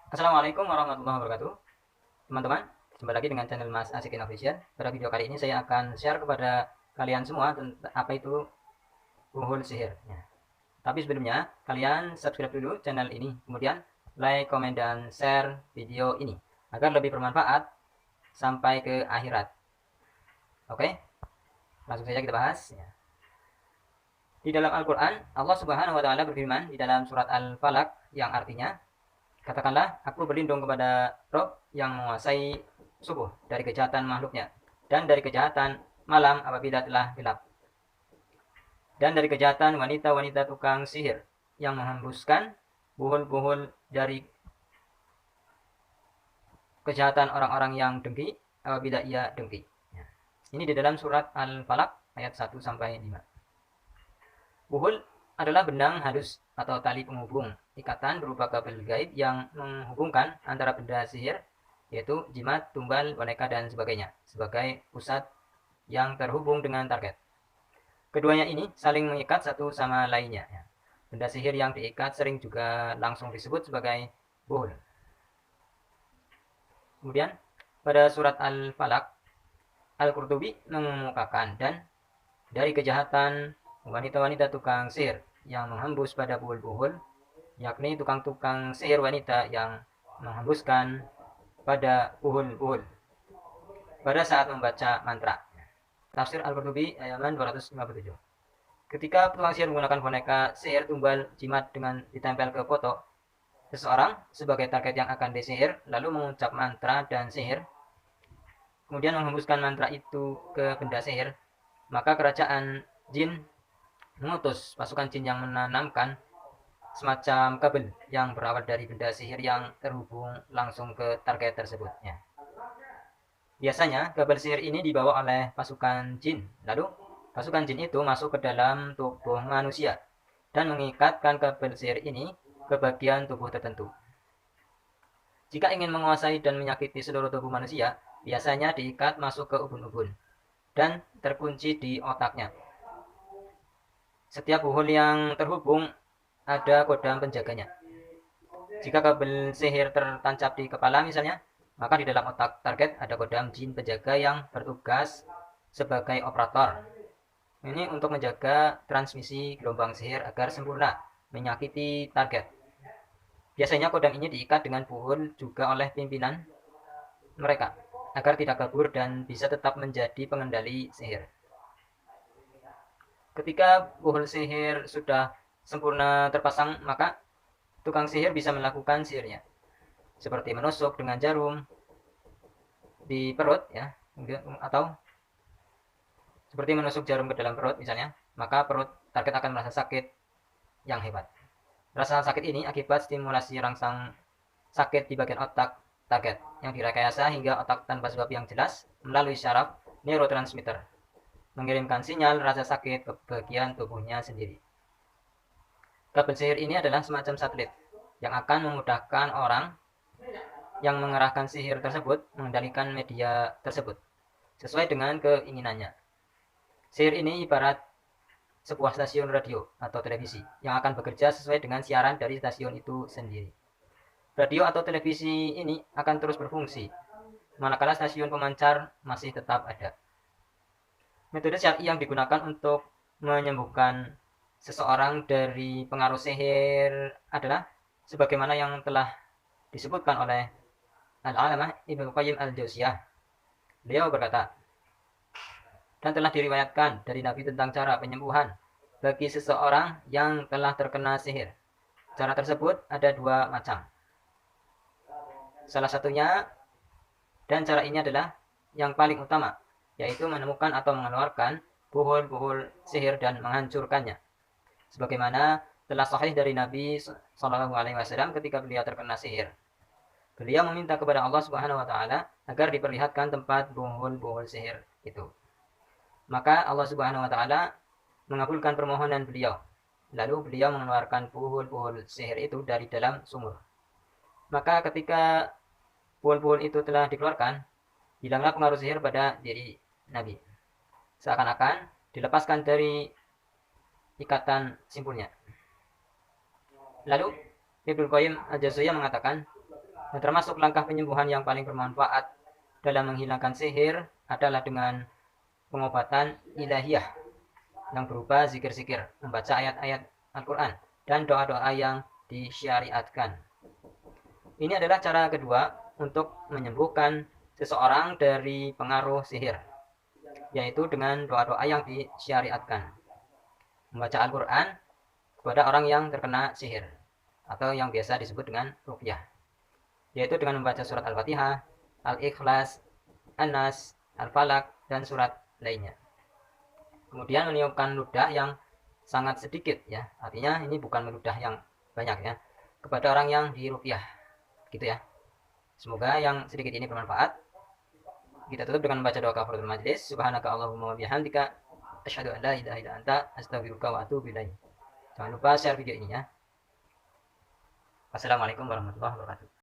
Assalamualaikum warahmatullahi wabarakatuh. Teman-teman, jumpa lagi dengan channel Mas Asikin Official. Pada video kali ini saya akan share kepada kalian semua tentang apa itu buhul sihir. Ya. Tapi sebelumnya, kalian subscribe dulu channel ini, kemudian like, komen, dan share video ini agar lebih bermanfaat sampai ke akhirat. Oke, langsung saja kita bahas. Ya. Di dalam Al-Quran, Allah Subhanahu wa Ta'ala berfirman di dalam surat Al-Falaq yang artinya, katakanlah, aku berlindung kepada Rob yang menguasai subuh dari kejahatan makhluknya, dan dari kejahatan malam apabila telah gelap, dan dari kejahatan wanita-wanita tukang sihir yang menghembuskan buhul-buhul dari kejahatan orang-orang yang dengki apabila ia dengki. Ini di dalam surat Al-Falaq ayat 1-5. Buhul adalah benang halus atau tali penghubung, ikatan berupa kabel gaib yang menghubungkan antara benda sihir, yaitu jimat, tumbal, boneka, dan sebagainya, sebagai pusat yang terhubung dengan target. Keduanya ini saling mengikat satu sama lainnya. Benda sihir yang diikat sering juga langsung disebut sebagai buhul. Kemudian, pada surat Al-Falaq, Al-Qurtubi mengemukakan, dan dari kejahatan wanita-wanita tukang sihir yang menghembus pada buhul-buhul, yakni tukang-tukang sihir wanita yang menghembuskan pada buhul-buhul pada saat membaca mantra. Tafsir Al-Qurtubi halaman 257. Ketika tukang sihir menggunakan boneka sihir, tumbal, jimat dengan ditempel ke foto seseorang sebagai target yang akan disihir, lalu mengucap mantra dan sihir, kemudian menghembuskan mantra itu ke benda sihir, maka kerajaan jin mengutus pasukan jin yang menanamkan semacam kabel yang berawal dari benda sihir yang terhubung langsung ke target tersebut. Ya. Biasanya kabel sihir ini dibawa oleh pasukan jin. Lalu pasukan jin itu masuk ke dalam tubuh manusia dan mengikatkan kabel sihir ini ke bagian tubuh tertentu. Jika ingin menguasai dan menyakiti seluruh tubuh manusia, biasanya diikat masuk ke ubun-ubun dan terkunci di otaknya. Setiap buhul yang terhubung ada kodam penjaganya. Jika kabel sihir tertancap di kepala misalnya, maka di dalam otak target ada kodam jin penjaga yang bertugas sebagai operator. Ini untuk menjaga transmisi gelombang sihir agar sempurna menyakiti target. Biasanya kodam ini diikat dengan buhul juga oleh pimpinan mereka agar tidak kabur dan bisa tetap menjadi pengendali sihir. Ketika buhul sihir sudah sempurna terpasang, maka tukang sihir bisa melakukan sihirnya, seperti menusuk dengan jarum di perut, ya, atau seperti menusuk jarum ke dalam perut misalnya, maka perut target akan merasa sakit yang hebat. Rasa sakit ini akibat stimulasi rangsang sakit di bagian otak target yang direkayasa hingga otak tanpa sebab yang jelas melalui syaraf neurotransmitter mengirimkan sinyal rasa sakit ke bagian tubuhnya sendiri. Kabel sihir ini adalah semacam satelit yang akan memudahkan orang yang mengerahkan sihir tersebut mengendalikan media tersebut sesuai dengan keinginannya. Sihir ini ibarat sebuah stasiun radio atau televisi yang akan bekerja sesuai dengan siaran dari stasiun itu sendiri. Radio atau televisi ini akan terus berfungsi, manakala stasiun pemancar masih tetap ada. Metode syar'i yang digunakan untuk menyembuhkan seseorang dari pengaruh sihir adalah sebagaimana yang telah disebutkan oleh Al-Alamah Ibnu Qayyim Al-Jauziyah. Beliau berkata, dan telah diriwayatkan dari Nabi tentang cara penyembuhan bagi seseorang yang telah terkena sihir. Cara tersebut ada dua macam. Salah satunya, dan cara ini adalah yang paling utama, yaitu menemukan atau mengeluarkan buhul-buhul sihir dan menghancurkannya. Sebagaimana telah sahih dari Nabi SAW ketika beliau terkena sihir. Beliau meminta kepada Allah Subhanahu wa Ta'ala agar diperlihatkan tempat buhul-buhul sihir itu. Maka Allah Subhanahu wa Ta'ala mengabulkan permohonan beliau. Lalu beliau mengeluarkan buhul-buhul sihir itu dari dalam sumur. Maka ketika buhul-buhul itu telah dikeluarkan, hilanglah pengaruh sihir pada diri Nabi. Seakan-akan dilepaskan dari ikatan simpulnya. Lalu Ibnu Qayyim Al-Jauziyah mengatakan, Dan termasuk langkah penyembuhan yang paling bermanfaat dalam menghilangkan sihir adalah dengan pengobatan ilahiyah yang berupa zikir-zikir, membaca ayat-ayat Al-Quran, dan doa-doa yang disyariatkan. Ini adalah cara kedua untuk menyembuhkan seseorang dari pengaruh sihir, yaitu dengan doa-doa yang disyariatkan. Membaca Al-Quran kepada orang yang terkena sihir, atau yang biasa disebut dengan ruqyah, yaitu dengan membaca surat Al-Fatihah, Al-Ikhlas, An-Nas, Al-Falaq, dan surat lainnya. Kemudian meniupkan ludah yang sangat sedikit, ya, artinya ini bukan meludah yang banyak, ya, kepada orang yang diruqyah, gitu ya. Semoga yang sedikit ini bermanfaat. Kita tutup dengan membaca doa kafaratul majlis. Subhanaka Allahumma wa bihamdika asyhadu an la ilaha illa anta astaghfiruka wa atubu ilaik. Jangan lupa share video ini, ya. Wassalamualaikum warahmatullahi wabarakatuh.